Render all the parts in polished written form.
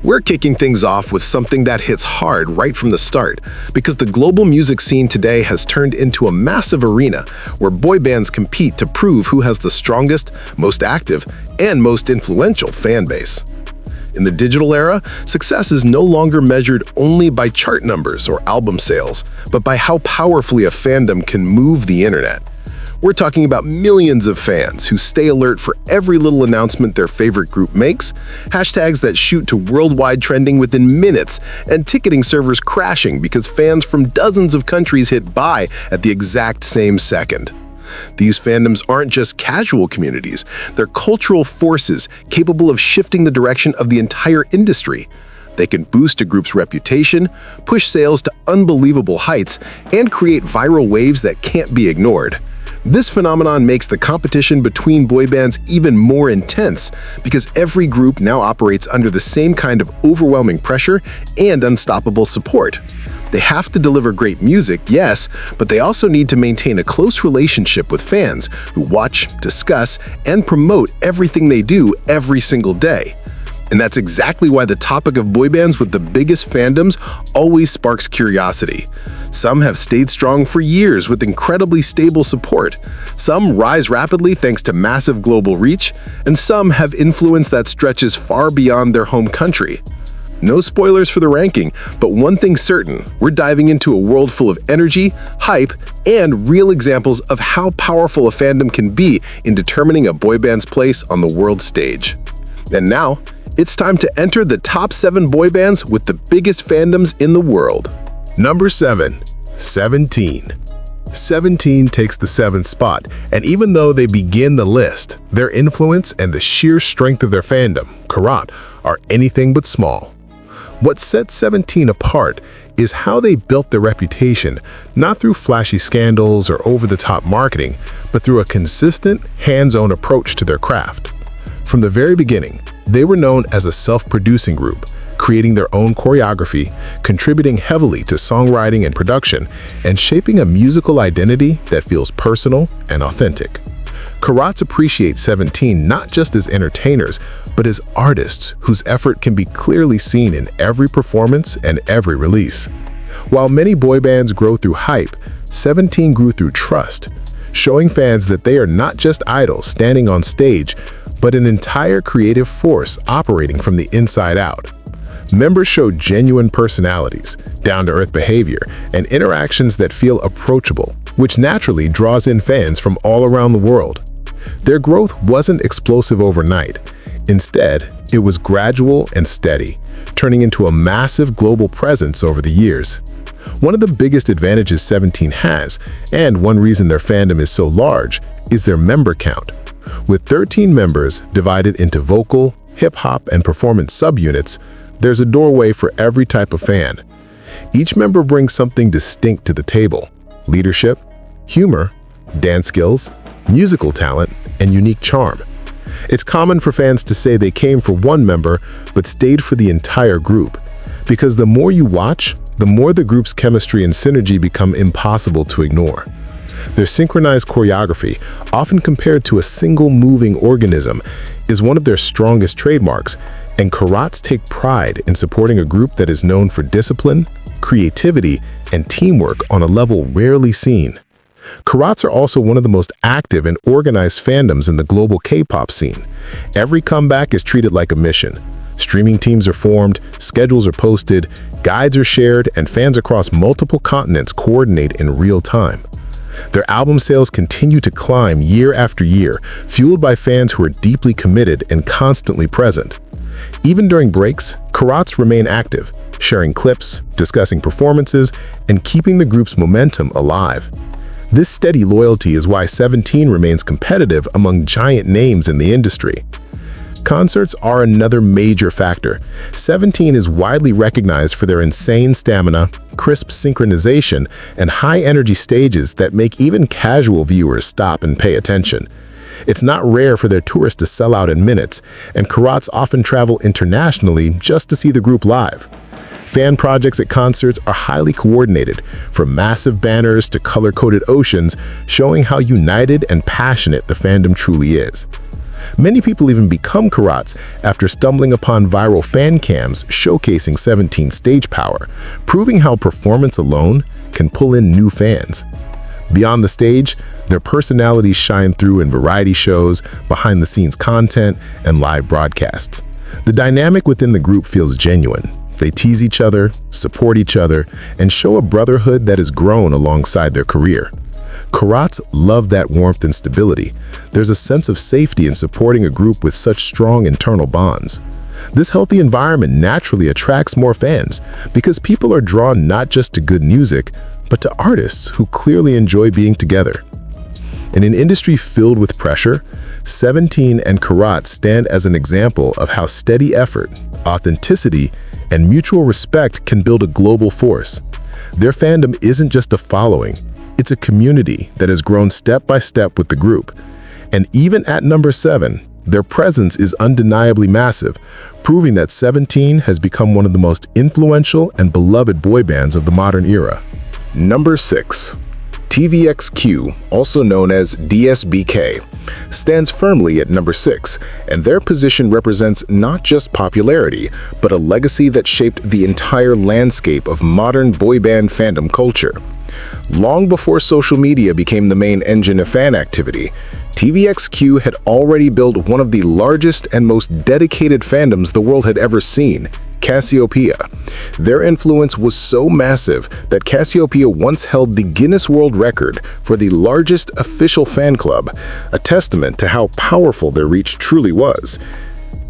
We're kicking things off with something that hits hard right from the start, because the global music scene today has turned into a massive arena where boy bands compete to prove who has the strongest, most active, and most influential fan base. In the digital era, success is no longer measured only by chart numbers or album sales, but by how powerfully a fandom can move the internet. We're talking about millions of fans who stay alert for every little announcement their favorite group makes, hashtags that shoot to worldwide trending within minutes, and ticketing servers crashing because fans from dozens of countries hit buy at the exact same second. These fandoms aren't just casual communities, they're cultural forces capable of shifting the direction of the entire industry. They can boost a group's reputation, push sales to unbelievable heights, and create viral waves that can't be ignored. This phenomenon makes the competition between boy bands even more intense because every group now operates under the same kind of overwhelming pressure and unstoppable support. They have to deliver great music, yes, but they also need to maintain a close relationship with fans who watch, discuss, and promote everything they do every single day. And that's exactly why the topic of boy bands with the biggest fandoms always sparks curiosity. Some have stayed strong for years with incredibly stable support. Some rise rapidly thanks to massive global reach, and some have influence that stretches far beyond their home country. No spoilers for the ranking, but one thing's certain, we're diving into a world full of energy, hype, and real examples of how powerful a fandom can be in determining a boy band's place on the world stage. And now, it's time to enter the top 7 boy bands with the biggest fandoms in the world. Number 7. 17. 17 takes the 7th spot, and even though they begin the list, their influence and the sheer strength of their fandom, Kpop, are anything but small. What sets 17 apart is how they built their reputation, not through flashy scandals or over-the-top marketing, but through a consistent, hands-on approach to their craft. From the very beginning, they were known as a self-producing group, creating their own choreography, contributing heavily to songwriting and production, and shaping a musical identity that feels personal and authentic. Kpop appreciates 17 not just as entertainers, but as artists whose effort can be clearly seen in every performance and every release. While many boy bands grow through hype, 17 grew through trust, showing fans that they are not just idols standing on stage, but an entire creative force operating from the inside out. Members show genuine personalities, down-to-earth behavior, and interactions that feel approachable, which naturally draws in fans from all around the world. Their growth wasn't explosive overnight. Instead, it was gradual and steady, turning into a massive global presence over the years. One of the biggest advantages 17 has, and one reason their fandom is so large, is their member count. With 13 members divided into vocal, hip-hop, and performance subunits, there's a doorway for every type of fan. Each member brings something distinct to the table: leadership, humor, dance skills, musical talent, and unique charm. It's common for fans to say they came for one member but stayed for the entire group, because the more you watch, the more the group's chemistry and synergy become impossible to ignore. Their synchronized choreography, often compared to a single moving organism, is one of their strongest trademarks, and Kpop take pride in supporting a group that is known for discipline, creativity, and teamwork on a level rarely seen. Kpop are also one of the most active and organized fandoms in the global K-pop scene. Every comeback is treated like a mission. Streaming teams are formed, schedules are posted, guides are shared, and fans across multiple continents coordinate in real time. Their album sales continue to climb year after year, fueled by fans who are deeply committed and constantly present. Even during breaks, Kpop remain active, sharing clips, discussing performances, and keeping the group's momentum alive. This steady loyalty is why 17 remains competitive among giant names in the industry. Concerts are another major factor. 17 is widely recognized for their insane stamina, crisp synchronization, and high-energy stages that make even casual viewers stop and pay attention. It's not rare for their tours to sell out in minutes, and Kpop often travel internationally just to see the group live. Fan projects at concerts are highly coordinated, from massive banners to color-coded oceans, showing how united and passionate the fandom truly is. Many people even become Karats after stumbling upon viral fan cams showcasing 17's stage power, proving how performance alone can pull in new fans. Beyond the stage, their personalities shine through in variety shows, behind-the-scenes content, and live broadcasts. The dynamic within the group feels genuine. They tease each other, support each other, and show a brotherhood that has grown alongside their career. Karats love that warmth and stability. There's a sense of safety in supporting a group with such strong internal bonds. This healthy environment naturally attracts more fans because people are drawn not just to good music, but to artists who clearly enjoy being together. In an industry filled with pressure, 17 and Karats stand as an example of how steady effort, authenticity, and mutual respect can build a global force. Their fandom isn't just a following, it's a community that has grown step by step with the group. And even at number 7, their presence is undeniably massive, proving that 17 has become one of the most influential and beloved boy bands of the modern era. Number 6. TVXQ, also known as DSBK, stands firmly at number 6, and their position represents not just popularity, but a legacy that shaped the entire landscape of modern boy band fandom culture. Long before social media became the main engine of fan activity, TVXQ had already built one of the largest and most dedicated fandoms the world had ever seen, Cassiopeia. Their influence was so massive that Cassiopeia once held the Guinness World Record for the largest official fan club, a testament to how powerful their reach truly was.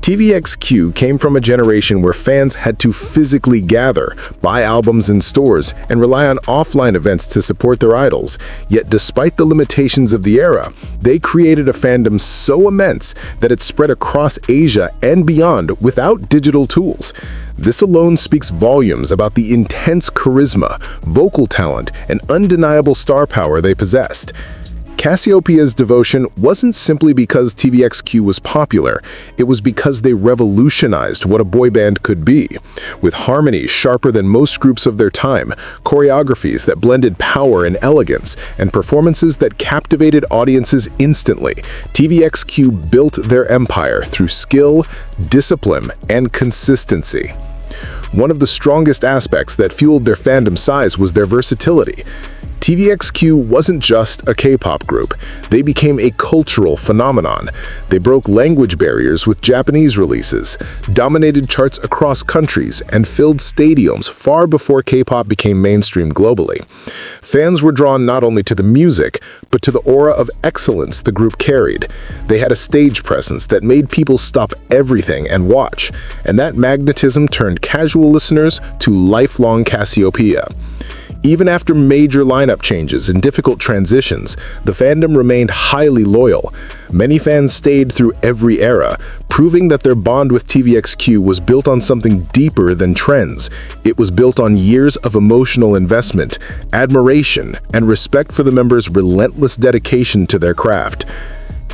TVXQ came from a generation where fans had to physically gather, buy albums in stores, and rely on offline events to support their idols. Yet despite the limitations of the era, they created a fandom so immense that it spread across Asia and beyond without digital tools. This alone speaks volumes about the intense charisma, vocal talent, and undeniable star power they possessed. Cassiopeia's devotion wasn't simply because TVXQ was popular, it was because they revolutionized what a boy band could be. With harmonies sharper than most groups of their time, choreographies that blended power and elegance, and performances that captivated audiences instantly, TVXQ built their empire through skill, discipline, and consistency. One of the strongest aspects that fueled their fandom size was their versatility. TVXQ wasn't just a K-pop group, they became a cultural phenomenon. They broke language barriers with Japanese releases, dominated charts across countries, and filled stadiums far before K-pop became mainstream globally. Fans were drawn not only to the music, but to the aura of excellence the group carried. They had a stage presence that made people stop everything and watch, and that magnetism turned casual listeners to lifelong Cassiopeia. Even after major lineup changes and difficult transitions, the fandom remained highly loyal. Many fans stayed through every era, proving that their bond with TVXQ was built on something deeper than trends. It was built on years of emotional investment, admiration, and respect for the members' relentless dedication to their craft.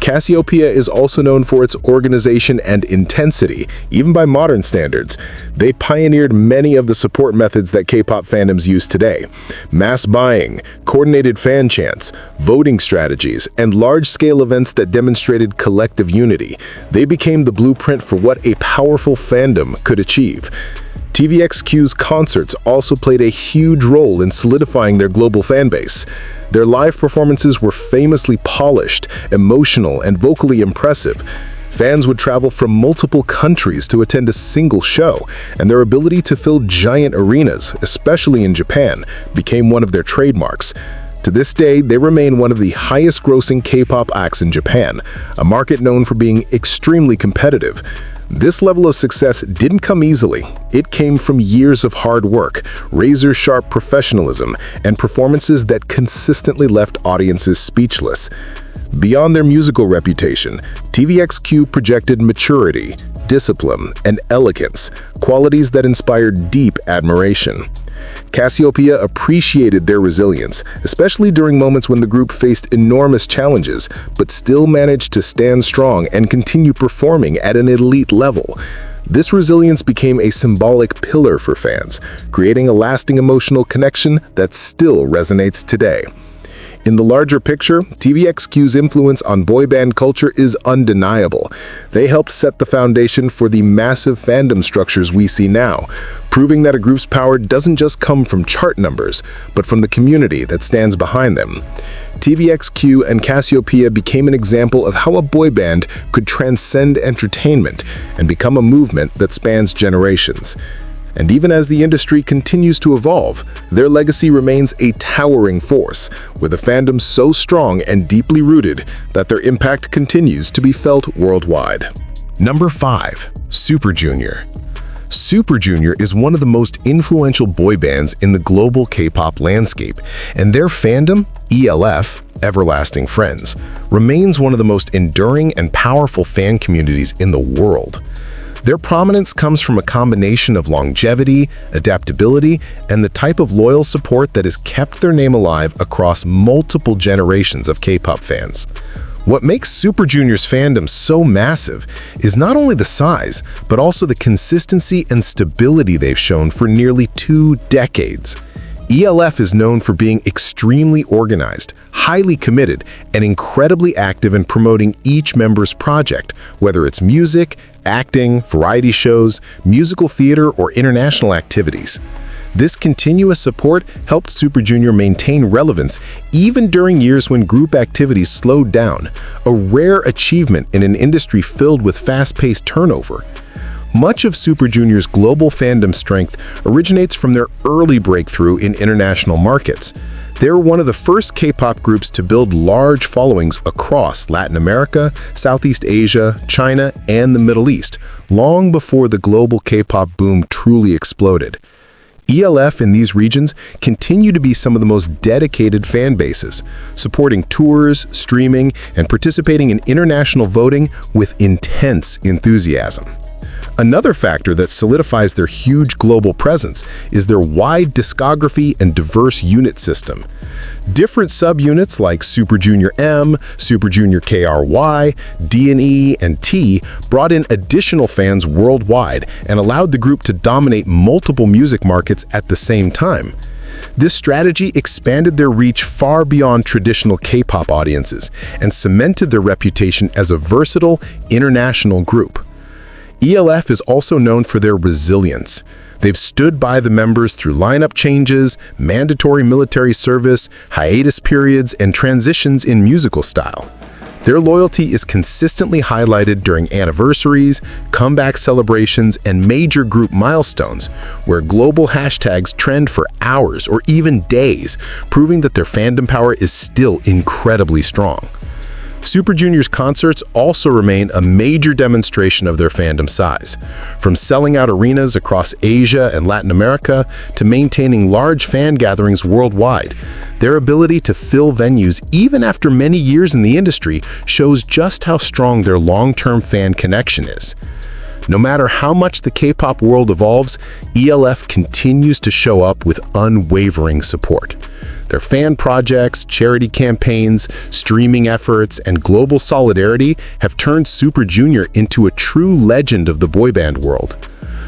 Cassiopeia is also known for its organization and intensity, even by modern standards. They pioneered many of the support methods that K-pop fandoms use today. Mass buying, coordinated fan chants, voting strategies, and large-scale events that demonstrated collective unity. They became the blueprint for what a powerful fandom could achieve. TVXQ's concerts also played a huge role in solidifying their global fanbase. Their live performances were famously polished, emotional, and vocally impressive. Fans would travel from multiple countries to attend a single show, and their ability to fill giant arenas, especially in Japan, became one of their trademarks. To this day, they remain one of the highest-grossing K-pop acts in Japan, a market known for being extremely competitive. This level of success didn't come easily. It came from years of hard work, razor-sharp professionalism, and performances that consistently left audiences speechless. Beyond their musical reputation, TVXQ projected maturity, discipline, and elegance, qualities that inspired deep admiration. Cassiopeia appreciated their resilience, especially during moments when the group faced enormous challenges, but still managed to stand strong and continue performing at an elite level. This resilience became a symbolic pillar for fans, creating a lasting emotional connection that still resonates today. In the larger picture, TVXQ's influence on boy band culture is undeniable. They helped set the foundation for the massive fandom structures we see now, proving that a group's power doesn't just come from chart numbers, but from the community that stands behind them. TVXQ and Cassiopeia became an example of how a boy band could transcend entertainment and become a movement that spans generations. And even as the industry continues to evolve, their legacy remains a towering force, with a fandom so strong and deeply rooted that their impact continues to be felt worldwide. Number 5. Super Junior. Super Junior is one of the most influential boy bands in the global K-pop landscape, and their fandom, ELF, Everlasting Friends, remains one of the most enduring and powerful fan communities in the world. Their prominence comes from a combination of longevity, adaptability, and the type of loyal support that has kept their name alive across multiple generations of K-pop fans. What makes Super Junior's fandom so massive is not only the size, but also the consistency and stability they've shown for nearly 2 decades. ELF is known for being extremely organized, highly committed, and incredibly active in promoting each member's project, whether it's music, acting, variety shows, musical theater, or international activities. This continuous support helped Super Junior maintain relevance even during years when group activities slowed down, a rare achievement in an industry filled with fast-paced turnover. Much of Super Junior's global fandom strength originates from their early breakthrough in international markets. They were one of the first K-pop groups to build large followings across Latin America, Southeast Asia, China, and the Middle East, long before the global K-pop boom truly exploded. ELF in these regions continue to be some of the most dedicated fan bases, supporting tours, streaming, and participating in international voting with intense enthusiasm. Another factor that solidifies their huge global presence is their wide discography and diverse unit system. Different subunits like Super Junior M, Super Junior KRY, D&E, and T brought in additional fans worldwide and allowed the group to dominate multiple music markets at the same time. This strategy expanded their reach far beyond traditional K-pop audiences and cemented their reputation as a versatile, international group. ELF is also known for their resilience. They've stood by the members through lineup changes, mandatory military service, hiatus periods, and transitions in musical style. Their loyalty is consistently highlighted during anniversaries, comeback celebrations, and major group milestones, where global hashtags trend for hours or even days, proving that their fandom power is still incredibly strong. Super Junior's concerts also remain a major demonstration of their fandom size. From selling out arenas across Asia and Latin America to maintaining large fan gatherings worldwide, their ability to fill venues even after many years in the industry shows just how strong their long-term fan connection is. No matter how much the K-pop world evolves, ELF continues to show up with unwavering support. Their fan projects, charity campaigns, streaming efforts, and global solidarity have turned Super Junior into a true legend of the boy band world.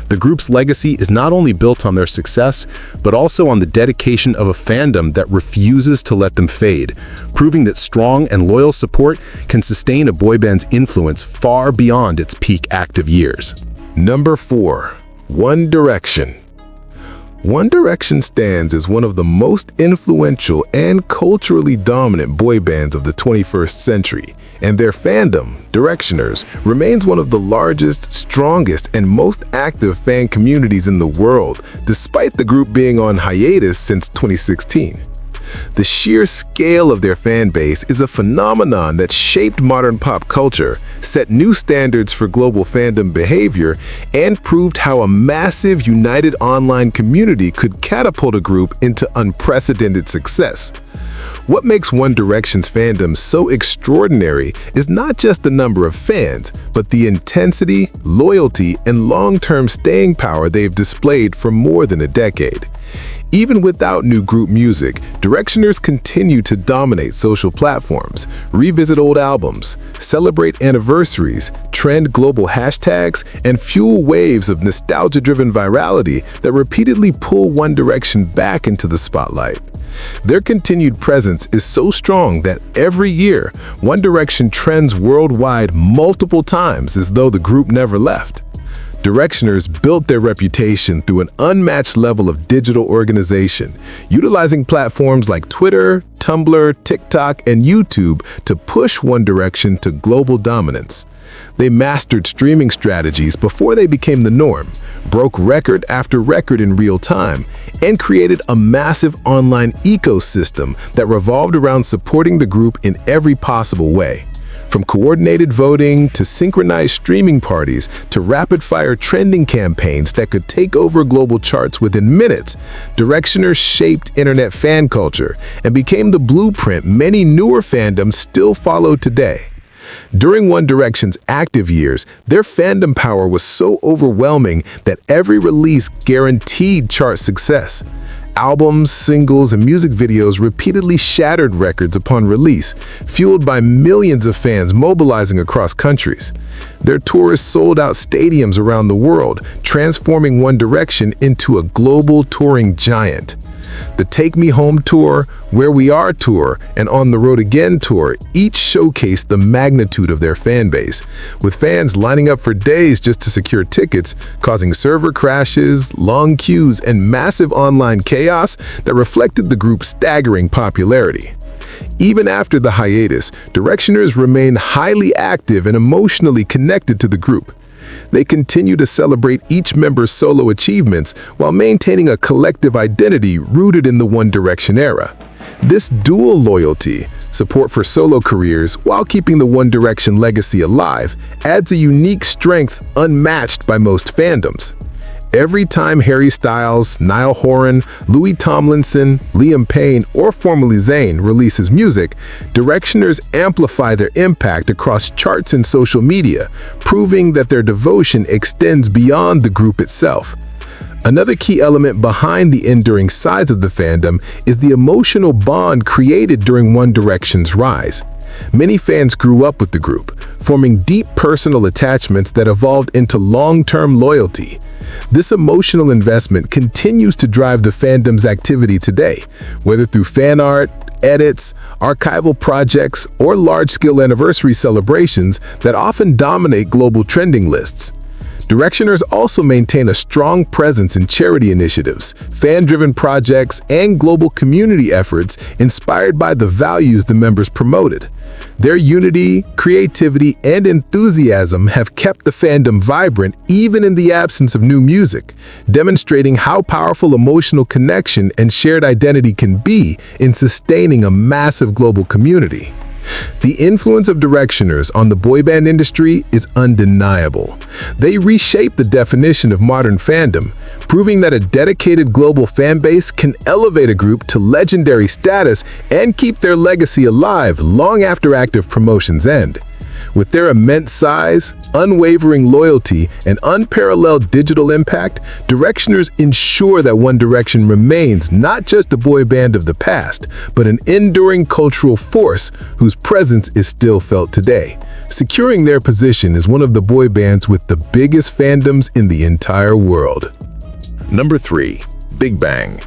The group's legacy is not only built on their success, but also on the dedication of a fandom that refuses to let them fade, proving that strong and loyal support can sustain a boy band's influence far beyond its peak active years. Number 4. One Direction. One Direction stands as one of the most influential and culturally dominant boy bands of the 21st century, and their fandom, Directioners, remains one of the largest, strongest, and most active fan communities in the world, despite the group being on hiatus since 2016. The sheer scale of their fan base is a phenomenon that shaped modern pop culture, set new standards for global fandom behavior, and proved how a massive, united online community could catapult a group into unprecedented success. What makes One Direction's fandom so extraordinary is not just the number of fans, but the intensity, loyalty, and long-term staying power they've displayed for more than a decade. Even without new group music, Directioners continue to dominate social platforms, revisit old albums, celebrate anniversaries, trend global hashtags, and fuel waves of nostalgia-driven virality that repeatedly pull One Direction back into the spotlight. Their continued presence is so strong that every year, One Direction trends worldwide multiple times as though the group never left. Directioners built their reputation through an unmatched level of digital organization, utilizing platforms like Twitter, Tumblr, TikTok, and YouTube to push One Direction to global dominance. They mastered streaming strategies before they became the norm, broke record after record in real time, and created a massive online ecosystem that revolved around supporting the group in every possible way. From coordinated voting to synchronized streaming parties to rapid-fire trending campaigns that could take over global charts within minutes, Directioners shaped internet fan culture and became the blueprint many newer fandoms still follow today. During One Direction's active years, their fandom power was so overwhelming that every release guaranteed chart success. Albums, singles, and music videos repeatedly shattered records upon release, fueled by millions of fans mobilizing across countries. Their tours sold out stadiums around the world, transforming One Direction into a global touring giant. The Take Me Home Tour, Where We Are Tour, and On the Road Again Tour each showcased the magnitude of their fan base, with fans lining up for days just to secure tickets, causing server crashes, long queues, and massive online chaos that reflected the group's staggering popularity. Even after the hiatus, Directioners remained highly active and emotionally connected to the group. They continue to celebrate each member's solo achievements while maintaining a collective identity rooted in the One Direction era. This dual loyalty, support for solo careers while keeping the One Direction legacy alive, adds a unique strength unmatched by most fandoms. Every time Harry Styles, Niall Horan, Louis Tomlinson, Liam Payne, or formerly Zayn releases music, Directioners amplify their impact across charts and social media, proving that their devotion extends beyond the group itself. Another key element behind the enduring size of the fandom is the emotional bond created during One Direction's rise. Many fans grew up with the group, forming deep personal attachments that evolved into long-term loyalty. This emotional investment continues to drive the fandom's activity today, whether through fan art, edits, archival projects, or large-scale anniversary celebrations that often dominate global trending lists. Directioners also maintain a strong presence in charity initiatives, fan-driven projects, and global community efforts inspired by the values the members promoted. Their unity, creativity, and enthusiasm have kept the fandom vibrant even in the absence of new music, demonstrating how powerful emotional connection and shared identity can be in sustaining a massive global community. The influence of Directioners on the boyband industry is undeniable. They reshaped the definition of modern fandom, proving that a dedicated global fan base can elevate a group to legendary status and keep their legacy alive long after active promotions end. With their immense size, unwavering loyalty, and unparalleled digital impact, Directioners ensure that One Direction remains not just a boy band of the past, but an enduring cultural force whose presence is still felt today, securing their position as one of the boy bands with the biggest fandoms in the entire world. Number 3. Big Bang.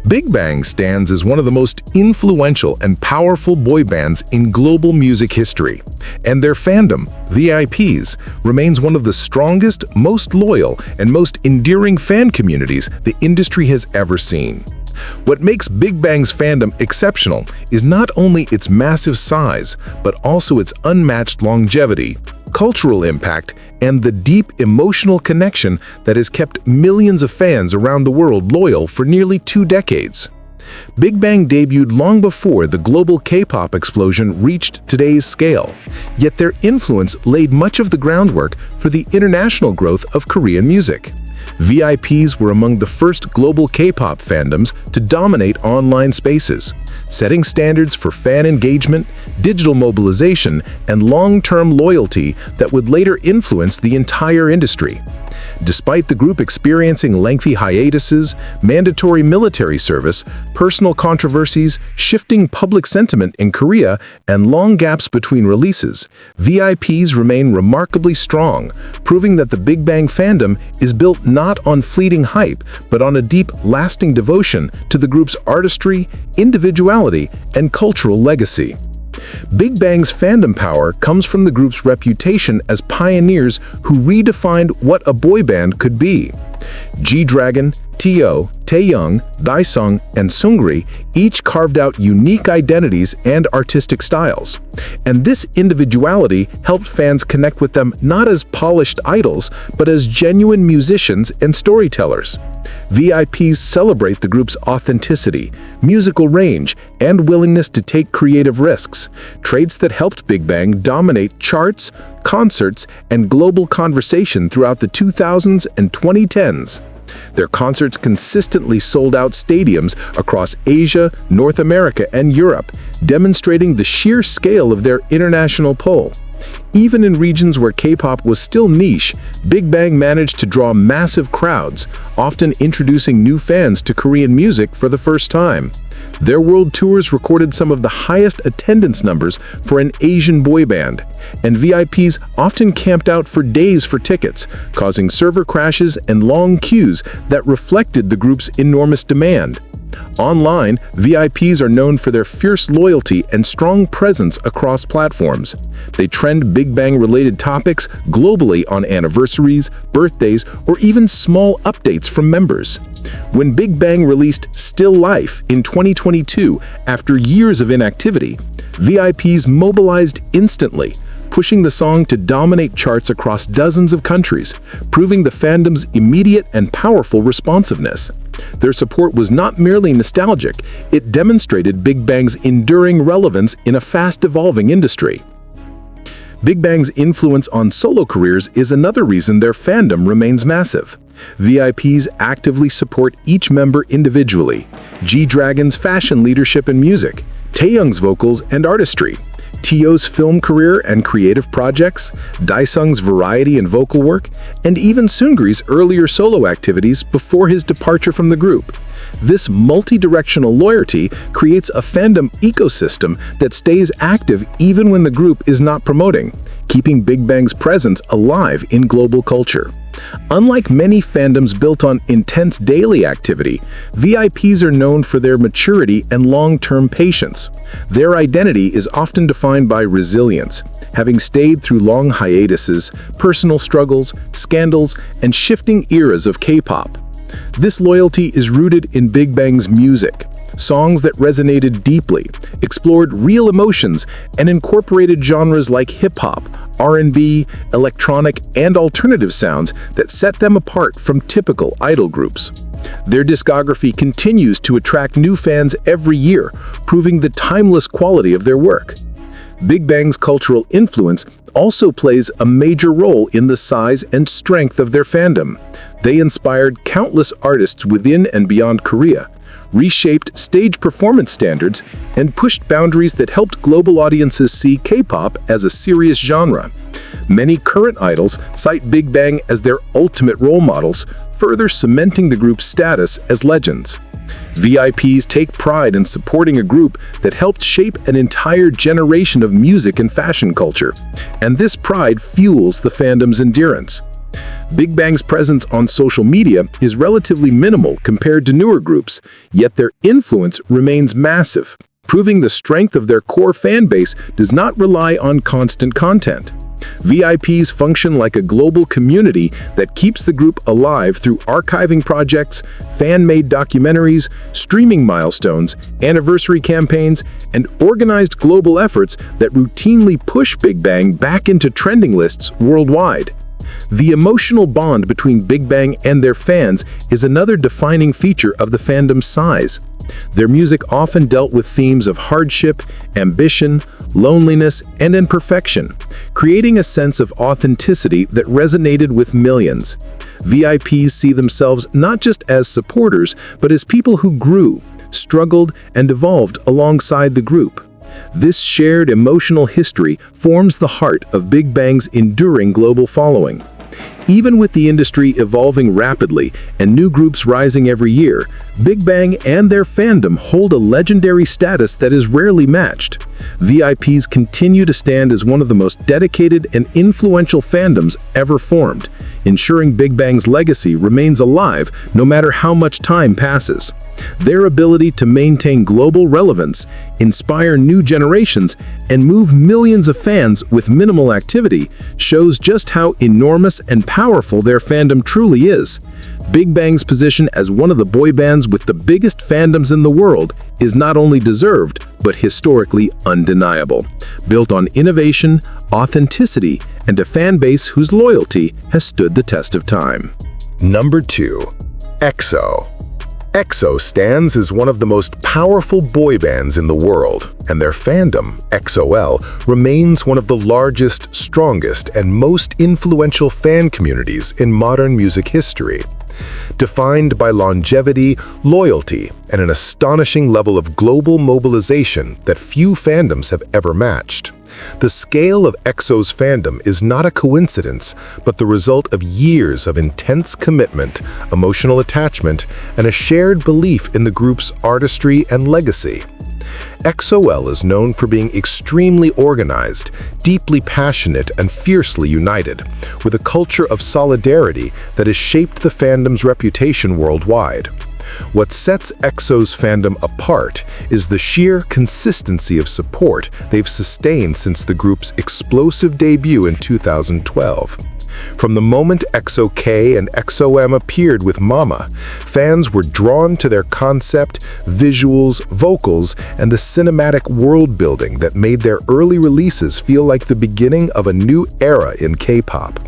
Big Bang stands as one of the most influential and powerful boy bands in global music history, and their fandom, VIPs, remains one of the strongest, most loyal, and most endearing fan communities the industry has ever seen. What makes Big Bang's fandom exceptional is not only its massive size, but also its unmatched longevity, cultural impact, and the deep emotional connection that has kept millions of fans around the world loyal for nearly 2 decades. Big Bang debuted long before the global K-pop explosion reached today's scale, yet their influence laid much of the groundwork for the international growth of Korean music. VIPs were among the first global K-pop fandoms to dominate online spaces, setting standards for fan engagement, digital mobilization, and long-term loyalty that would later influence the entire industry. Despite the group experiencing lengthy hiatuses, mandatory military service, personal controversies, shifting public sentiment in Korea, and long gaps between releases, VIPs remain remarkably strong, proving that the Big Bang fandom is built not on fleeting hype, but on a deep, lasting devotion to the group's artistry, individuality, and cultural legacy. Big Bang's fandom power comes from the group's reputation as pioneers who redefined what a boy band could be. G-Dragon, T.O., Taeyoung, Daesung, and Seungri each carved out unique identities and artistic styles. And this individuality helped fans connect with them not as polished idols, but as genuine musicians and storytellers. VIPs celebrate the group's authenticity, musical range, and willingness to take creative risks, traits that helped Big Bang dominate charts, concerts, and global conversation throughout the 2000s and 2010s. Their concerts consistently sold out stadiums across Asia, North America, and Europe, demonstrating the sheer scale of their international pull. Even in regions where K-pop was still niche, Big Bang managed to draw massive crowds, often introducing new fans to Korean music for the first time. Their world tours recorded some of the highest attendance numbers for an Asian boy band, and VIPs often camped out for days for tickets, causing server crashes and long queues that reflected the group's enormous demand. Online, VIPs are known for their fierce loyalty and strong presence across platforms. They trend Big Bang-related topics globally on anniversaries, birthdays, or even small updates from members. When Big Bang released Still Life in 2022 after years of inactivity, VIPs mobilized instantly, pushing the song to dominate charts across dozens of countries, proving the fandom's immediate and powerful responsiveness. Their support was not merely nostalgic, it demonstrated Big Bang's enduring relevance in a fast-evolving industry. Big Bang's influence on solo careers is another reason their fandom remains massive. VIPs actively support each member individually. G-Dragon's fashion leadership and music, Taeyoung's vocals and artistry, T.O.'s film career and creative projects, Daesung's variety and vocal work, and even Seungri's earlier solo activities before his departure from the group. This multi-directional loyalty creates a fandom ecosystem that stays active even when the group is not promoting, keeping Big Bang's presence alive in global culture. Unlike many fandoms built on intense daily activity, VIPs are known for their maturity and long-term patience. Their identity is often defined by resilience, having stayed through long hiatuses, personal struggles, scandals, and shifting eras of K-pop. This loyalty is rooted in Big Bang's music, songs that resonated deeply, explored real emotions, and incorporated genres like hip-hop, R&B, electronic, and alternative sounds that set them apart from typical idol groups. Their discography continues to attract new fans every year, proving the timeless quality of their work. Big Bang's cultural influence also plays a major role in the size and strength of their fandom. They inspired countless artists within and beyond Korea, reshaped stage performance standards, and pushed boundaries that helped global audiences see K-pop as a serious genre. Many current idols cite Big Bang as their ultimate role models, further cementing the group's status as legends. VIPs take pride in supporting a group that helped shape an entire generation of music and fashion culture, and this pride fuels the fandom's endurance. Big Bang's presence on social media is relatively minimal compared to newer groups, yet their influence remains massive, proving the strength of their core fan base does not rely on constant content. VIPs function like a global community that keeps the group alive through archiving projects, fan-made documentaries, streaming milestones, anniversary campaigns, and organized global efforts that routinely push Big Bang back into trending lists worldwide. The emotional bond between Big Bang and their fans is another defining feature of the fandom's size. Their music often dealt with themes of hardship, ambition, loneliness, and imperfection, creating a sense of authenticity that resonated with millions. VIPs see themselves not just as supporters, but as people who grew, struggled, and evolved alongside the group. This shared emotional history forms the heart of Big Bang's enduring global following. Even with the industry evolving rapidly and new groups rising every year, Big Bang and their fandom hold a legendary status that is rarely matched. VIPs continue to stand as one of the most dedicated and influential fandoms ever formed, ensuring Big Bang's legacy remains alive no matter how much time passes. Their ability to maintain global relevance, inspire new generations, and move millions of fans with minimal activity shows just how enormous and powerful their fandom truly is. Big Bang's position as one of the boy bands with the biggest fandoms in the world is not only deserved, but historically undeniable, built on innovation, authenticity, and a fan base whose loyalty has stood the test of time. Number 2. EXO. EXO stands as one of the most powerful boy bands in the world, and their fandom, EXO-L, remains one of the largest, strongest, and most influential fan communities in modern music history. Defined by longevity, loyalty, and an astonishing level of global mobilization that few fandoms have ever matched. The scale of EXO's fandom is not a coincidence, but the result of years of intense commitment, emotional attachment, and a shared belief in the group's artistry and legacy. EXO-L is known for being extremely organized, deeply passionate, and fiercely united, with a culture of solidarity that has shaped the fandom's reputation worldwide. What sets EXO's fandom apart is the sheer consistency of support they've sustained since the group's explosive debut in 2012. From the moment EXO-K and EXO-M appeared with Mama, fans were drawn to their concept, visuals, vocals, and the cinematic world-building that made their early releases feel like the beginning of a new era in K-pop.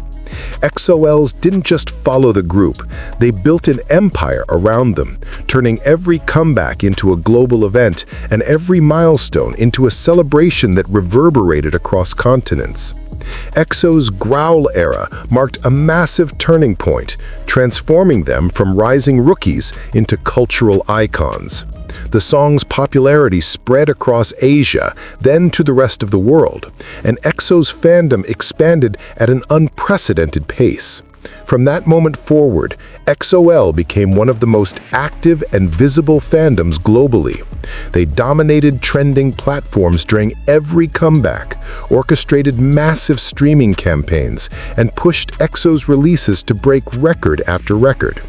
EXO-Ls didn't just follow the group, they built an empire around them, turning every comeback into a global event and every milestone into a celebration that reverberated across continents. EXO's Growl era marked a massive turning point, transforming them from rising rookies into cultural icons. The song's popularity spread across Asia, then to the rest of the world, and EXO's fandom expanded at an unprecedented pace. From that moment forward, EXO-L became one of the most active and visible fandoms globally. They dominated trending platforms during every comeback, orchestrated massive streaming campaigns, and pushed EXO's releases to break record after record.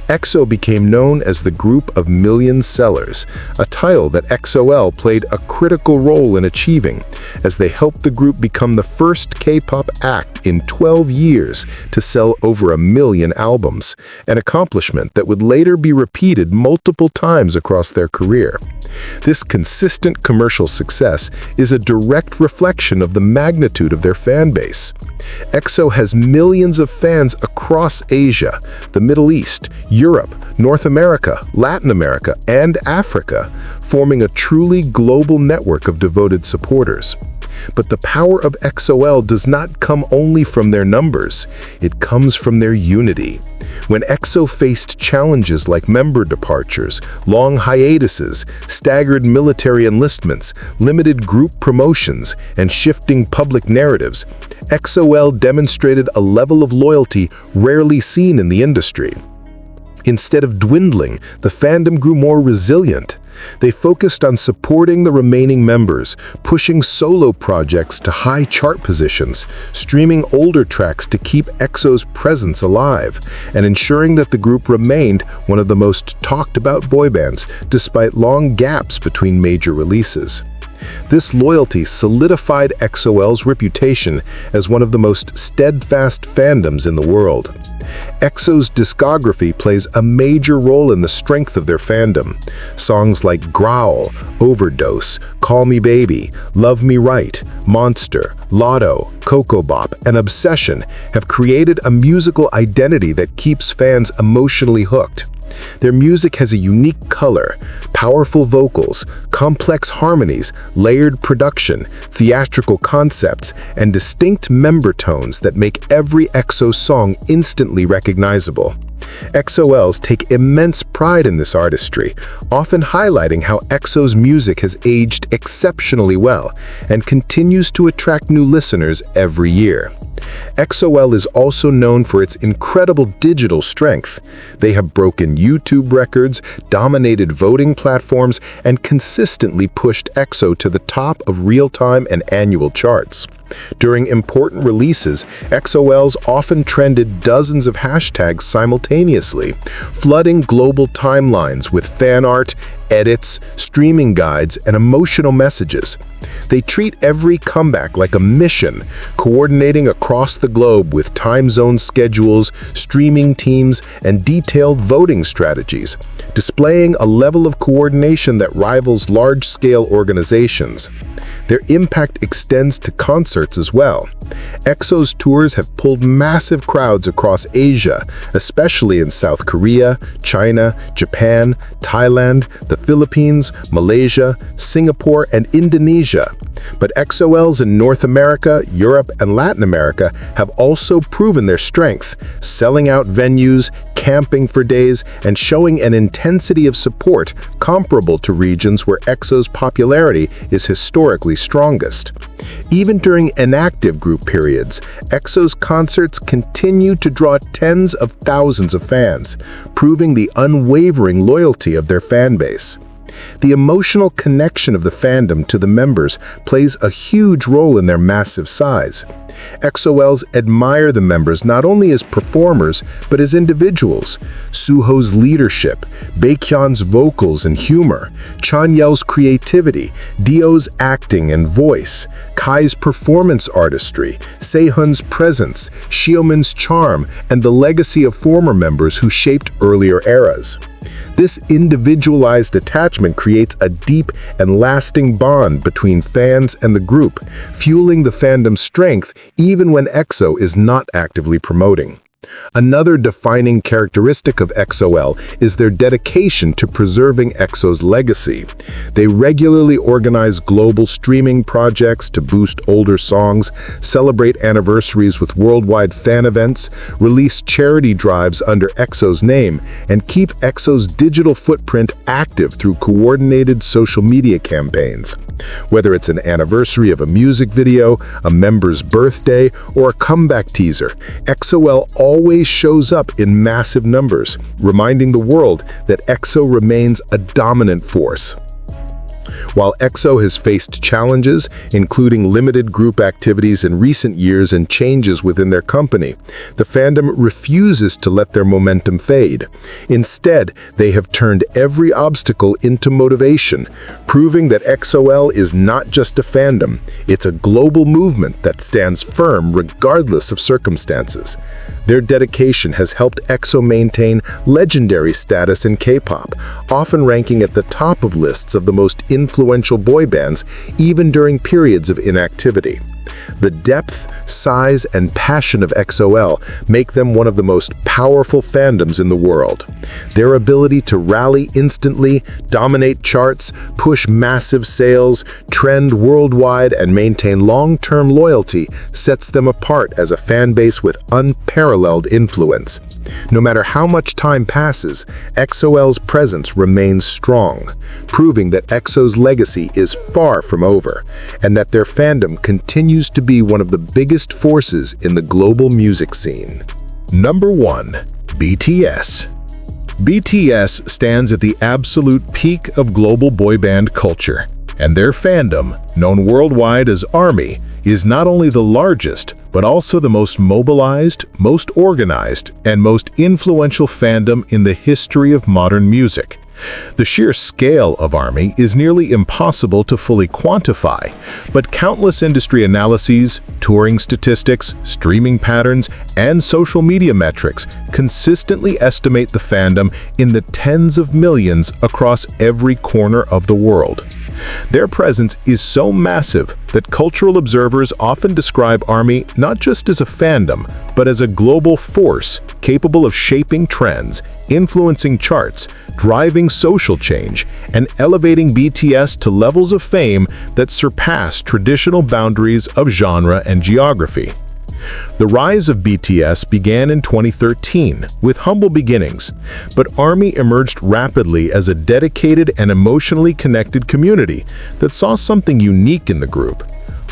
EXO became known as the Group of Million Sellers, a title that EXO-L played a critical role in achieving, as they helped the group become the first K-pop act in 12 years to sell over 1 million albums, an accomplishment that would later be repeated multiple times across their career. This consistent commercial success is a direct reflection of the magnitude of their fan base. EXO has millions of fans across Asia, the Middle East, Europe, North America, Latin America, and Africa, forming a truly global network of devoted supporters. But the power of EXO-L does not come only from their numbers, it comes from their unity. When EXO faced challenges like member departures, long hiatuses, staggered military enlistments, limited group promotions, and shifting public narratives, EXO-L demonstrated a level of loyalty rarely seen in the industry. Instead of dwindling, the fandom grew more resilient. They focused on supporting the remaining members, pushing solo projects to high chart positions, streaming older tracks to keep EXO's presence alive, and ensuring that the group remained one of the most talked about boy bands despite long gaps between major releases. This loyalty solidified EXO-L's reputation as one of the most steadfast fandoms in the world. EXO's discography plays a major role in the strength of their fandom. Songs like Growl, Overdose, Call Me Baby, Love Me Right, Monster, Lotto, Coco Bop, and Obsession have created a musical identity that keeps fans emotionally hooked. Their music has a unique color, powerful vocals, complex harmonies, layered production, theatrical concepts, and distinct member tones that make every EXO song instantly recognizable. EXO-Ls take immense pride in this artistry, often highlighting how EXO's music has aged exceptionally well and continues to attract new listeners every year. EXO-L is also known for its incredible digital strength. They have broken YouTube records, dominated voting platforms, and consistently pushed EXO to the top of real-time and annual charts. During important releases, EXO-Ls often trended dozens of hashtags simultaneously, flooding global timelines with fan art, edits, streaming guides, and emotional messages. They treat every comeback like a mission, coordinating across the globe with time zone schedules, streaming teams, and detailed voting strategies, displaying a level of coordination that rivals large-scale organizations. Their impact extends to concerts as well. EXO's tours have pulled massive crowds across Asia, especially in South Korea, China, Japan, Thailand, the Philippines, Malaysia, Singapore, and Indonesia. But EXO-Ls in North America, Europe, and Latin America have also proven their strength, selling out venues, camping for days, and showing an intensity of support comparable to regions where EXO's popularity is historically strongest. Even during inactive group periods, EXO's concerts continue to draw tens of thousands of fans, proving the unwavering loyalty of their fan base. The emotional connection of the fandom to the members plays a huge role in their massive size. EXO-Ls admire the members not only as performers, but as individuals. Suho's leadership, Baekhyun's vocals and humor, Chanyeol's creativity, Dio's acting and voice, Kai's performance artistry, Sehun's presence, Xiaomin's charm, and the legacy of former members who shaped earlier eras. This individualized attachment creates a deep and lasting bond between fans and the group, fueling the fandom's strength even when EXO is not actively promoting. Another defining characteristic of EXO-L is their dedication to preserving EXO's legacy. They regularly organize global streaming projects to boost older songs, celebrate anniversaries with worldwide fan events, release charity drives under EXO's name, and keep EXO's digital footprint active through coordinated social media campaigns. Whether it's an anniversary of a music video, a member's birthday, or a comeback teaser, EXO-L always shows up in massive numbers, reminding the world that EXO remains a dominant force. While EXO has faced challenges, including limited group activities in recent years and changes within their company, the fandom refuses to let their momentum fade. Instead, they have turned every obstacle into motivation, proving that EXO-L is not just a fandom, it's a global movement that stands firm regardless of circumstances. Their dedication has helped EXO maintain legendary status in K-pop, often ranking at the top of lists of the most influential boy bands even during periods of inactivity. The depth, size, and passion of EXO-L make them one of the most powerful fandoms in the world. Their ability to rally instantly, dominate charts, push massive sales, trend worldwide, and maintain long-term loyalty sets them apart as a fan base with unparalleled influence. No matter how much time passes, EXO-L's presence remains strong, proving that EXO's legacy is far from over, and that their fandom continues to be one of the biggest forces in the global music scene. Number 1. BTS. BTS stands at the absolute peak of global boy band culture, and their fandom, known worldwide as ARMY, is not only the largest, but also the most mobilized, most organized, and most influential fandom in the history of modern music. The sheer scale of ARMY is nearly impossible to fully quantify, but countless industry analyses, touring statistics, streaming patterns, and social media metrics consistently estimate the fandom in the tens of millions across every corner of the world. Their presence is so massive that cultural observers often describe ARMY not just as a fandom, but as a global force capable of shaping trends, influencing charts, driving social change, and elevating BTS to levels of fame that surpass traditional boundaries of genre and geography. The rise of BTS began in 2013 with humble beginnings, but ARMY emerged rapidly as a dedicated and emotionally connected community that saw something unique in the group.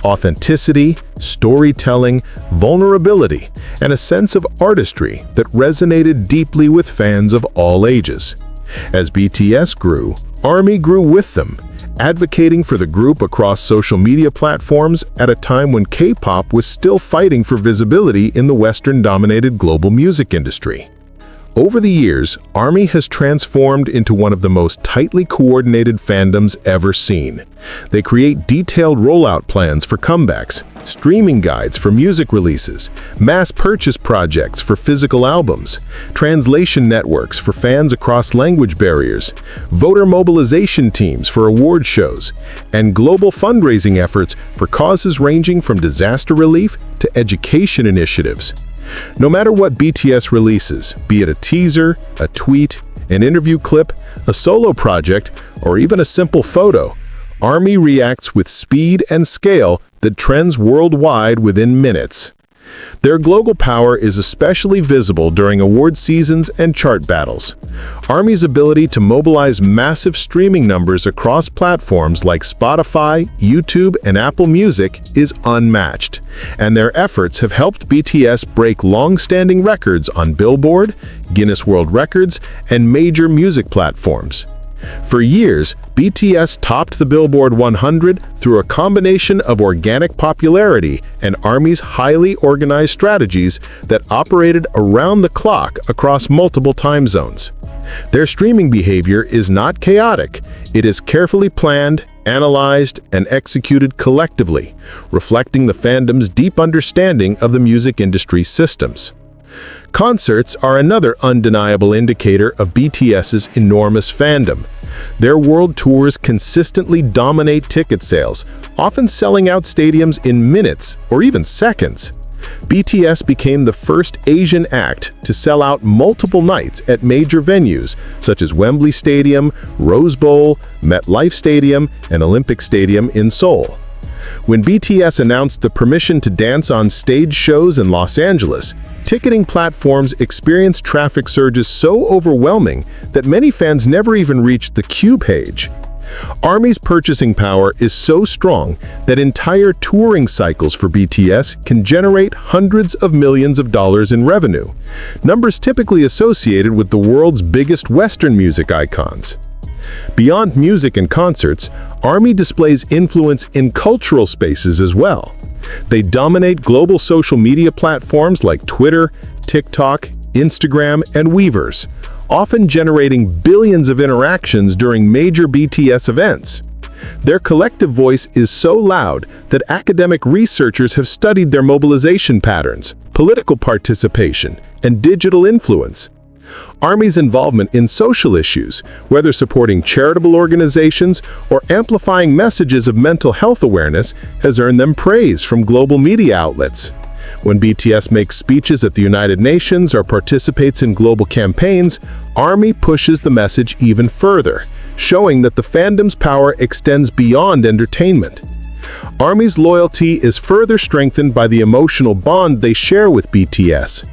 authenticity, storytelling, vulnerability, and a sense of artistry that resonated deeply with fans of all ages. As BTS grew, ARMY grew with them, advocating for the group across social media platforms at a time when K-pop was still fighting for visibility in the Western-dominated global music industry. Over the years, ARMY has transformed into one of the most tightly coordinated fandoms ever seen. They create detailed rollout plans for comebacks, streaming guides for music releases, mass purchase projects for physical albums, translation networks for fans across language barriers, voter mobilization teams for award shows, and global fundraising efforts for causes ranging from disaster relief to education initiatives. No matter what BTS releases, be it a teaser, a tweet, an interview clip, a solo project, or even a simple photo, ARMY reacts with speed and scale that trends worldwide within minutes. Their global power is especially visible during award seasons and chart battles. ARMY's ability to mobilize massive streaming numbers across platforms like Spotify, YouTube, and Apple Music is unmatched, and their efforts have helped BTS break long-standing records on Billboard, Guinness World Records, and major music platforms. For years, BTS topped the Billboard 100 through a combination of organic popularity and ARMY's highly organized strategies that operated around the clock across multiple time zones. Their streaming behavior is not chaotic. It is carefully planned, analyzed, and executed collectively, reflecting the fandom's deep understanding of the music industry's systems. Concerts are another undeniable indicator of BTS's enormous fandom. Their world tours consistently dominate ticket sales, often selling out stadiums in minutes or even seconds. BTS became the first Asian act to sell out multiple nights at major venues such as Wembley Stadium, Rose Bowl, MetLife Stadium, and Olympic Stadium in Seoul. When BTS announced the permission to dance on stage shows in Los Angeles, ticketing platforms experienced traffic surges so overwhelming that many fans never even reached the queue page. ARMY's purchasing power is so strong that entire touring cycles for BTS can generate hundreds of millions of dollars in revenue, numbers typically associated with the world's biggest Western music icons. Beyond music and concerts, ARMY displays influence in cultural spaces as well. They dominate global social media platforms like Twitter, TikTok, Instagram, and Weverse, often generating billions of interactions during major BTS events. Their collective voice is so loud that academic researchers have studied their mobilization patterns, political participation, and digital influence. ARMY's involvement in social issues, whether supporting charitable organizations or amplifying messages of mental health awareness, has earned them praise from global media outlets. When BTS makes speeches at the United Nations or participates in global campaigns, ARMY pushes the message even further, showing that the fandom's power extends beyond entertainment. ARMY's loyalty is further strengthened by the emotional bond they share with BTS.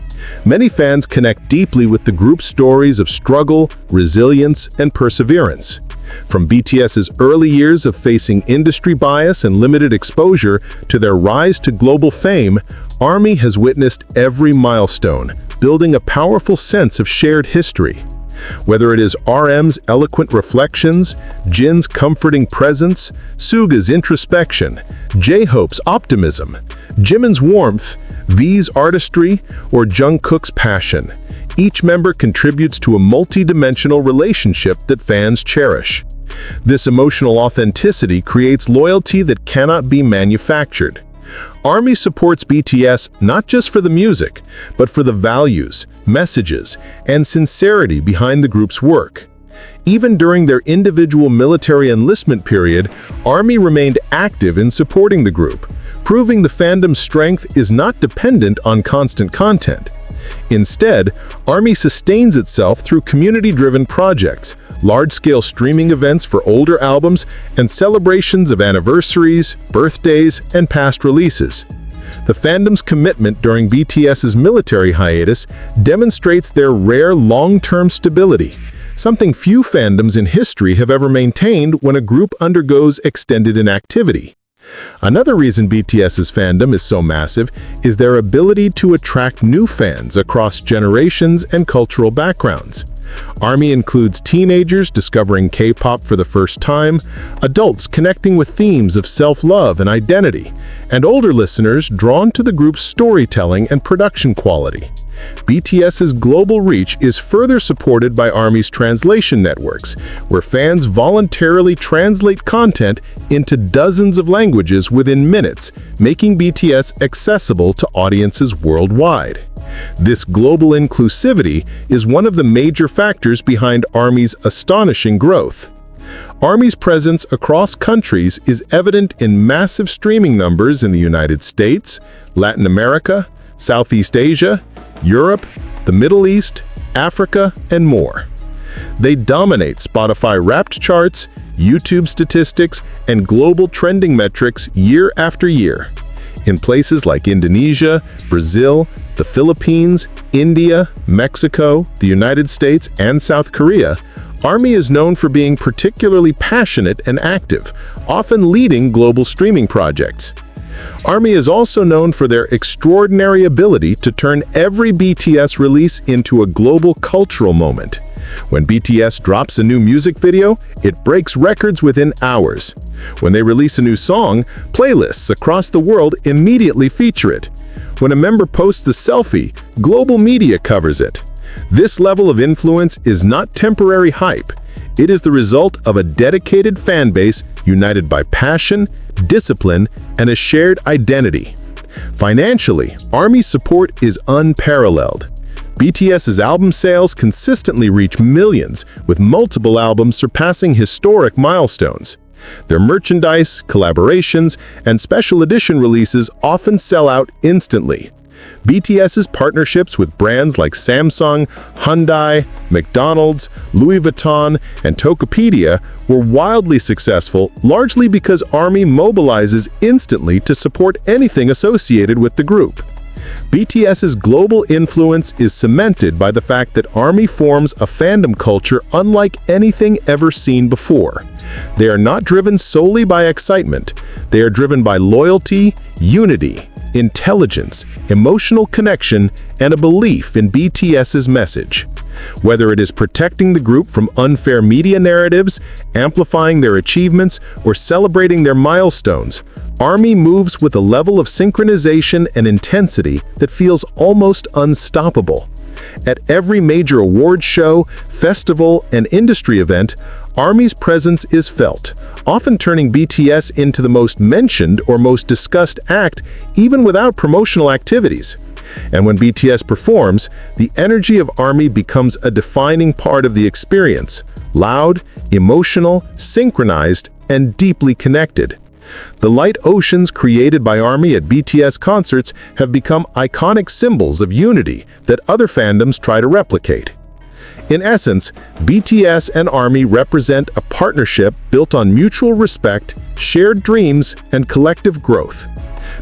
Many fans connect deeply with the group's stories of struggle, resilience, and perseverance. From BTS's early years of facing industry bias and limited exposure to their rise to global fame, ARMY has witnessed every milestone, building a powerful sense of shared history. Whether it is RM's eloquent reflections, Jin's comforting presence, Suga's introspection, J-Hope's optimism, Jimin's warmth, V's artistry, or Jungkook's passion, each member contributes to a multi-dimensional relationship that fans cherish. This emotional authenticity creates loyalty that cannot be manufactured. ARMY supports BTS not just for the music, but for the values, messages, and sincerity behind the group's work. Even during their individual military enlistment period, ARMY remained active in supporting the group, proving the fandom's strength is not dependent on constant content. Instead, ARMY sustains itself through community-driven projects, large-scale streaming events for older albums, and celebrations of anniversaries, birthdays, and past releases. The fandom's commitment during BTS's military hiatus demonstrates their rare long-term stability, something few fandoms in history have ever maintained when a group undergoes extended inactivity. Another reason BTS's fandom is so massive is their ability to attract new fans across generations and cultural backgrounds. ARMY includes teenagers discovering K-pop for the first time, adults connecting with themes of self-love and identity, and older listeners drawn to the group's storytelling and production quality. BTS's global reach is further supported by ARMY's translation networks, where fans voluntarily translate content into dozens of languages within minutes, making BTS accessible to audiences worldwide. This global inclusivity is one of the major factors behind ARMY's astonishing growth. ARMY's presence across countries is evident in massive streaming numbers in the United States, Latin America, Southeast Asia, Europe, the Middle East, Africa, and more. They dominate Spotify Wrapped charts, YouTube statistics, and global trending metrics year after year. In places like Indonesia, Brazil, the Philippines, India, Mexico, the United States, and South Korea, ARMY is known for being particularly passionate and active, often leading global streaming projects. ARMY is also known for their extraordinary ability to turn every BTS release into a global cultural moment. When BTS drops a new music video, it breaks records within hours. When they release a new song, playlists across the world immediately feature it. When a member posts a selfie, global media covers it. This level of influence is not temporary hype. It is the result of a dedicated fan base united by passion, discipline, and a shared identity. Financially, ARMY's support is unparalleled. BTS's album sales consistently reach millions, with multiple albums surpassing historic milestones. Their merchandise, collaborations, and special edition releases often sell out instantly. BTS's partnerships with brands like Samsung, Hyundai, McDonald's, Louis Vuitton, and Tokopedia were wildly successful, largely because ARMY mobilizes instantly to support anything associated with the group. BTS's global influence is cemented by the fact that ARMY forms a fandom culture unlike anything ever seen before. They are not driven solely by excitement. They are driven by loyalty, unity, intelligence, emotional connection, and a belief in BTS's message. Whether it is protecting the group from unfair media narratives, amplifying their achievements, or celebrating their milestones, ARMY moves with a level of synchronization and intensity that feels almost unstoppable. At every major award show, festival, and industry event, ARMY's presence is felt, often turning BTS into the most mentioned or most discussed act even without promotional activities. And when BTS performs, the energy of ARMY becomes a defining part of the experience, loud, emotional, synchronized, and deeply connected. The light oceans created by ARMY at BTS concerts have become iconic symbols of unity that other fandoms try to replicate. In essence, BTS and ARMY represent a partnership built on mutual respect, shared dreams, and collective growth.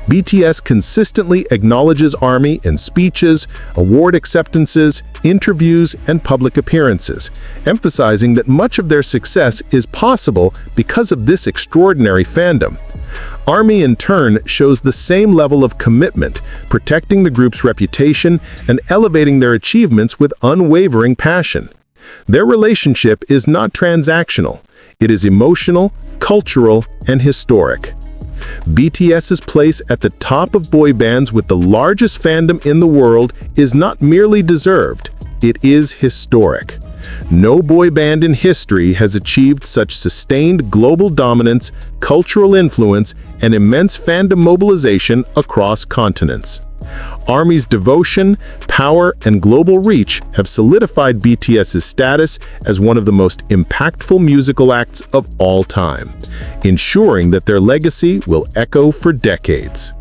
BTS consistently acknowledges ARMY in speeches, award acceptances, interviews, and public appearances, emphasizing that much of their success is possible because of this extraordinary fandom. ARMY, in turn, shows the same level of commitment, protecting the group's reputation and elevating their achievements with unwavering passion. Their relationship is not transactional. It is emotional, cultural, and historic. BTS's place at the top of boy bands with the largest fandom in the world is not merely deserved, it is historic. No boy band in history has achieved such sustained global dominance, cultural influence, and immense fandom mobilization across continents. ARMY's devotion, power, and global reach have solidified BTS's status as one of the most impactful musical acts of all time, ensuring that their legacy will echo for decades.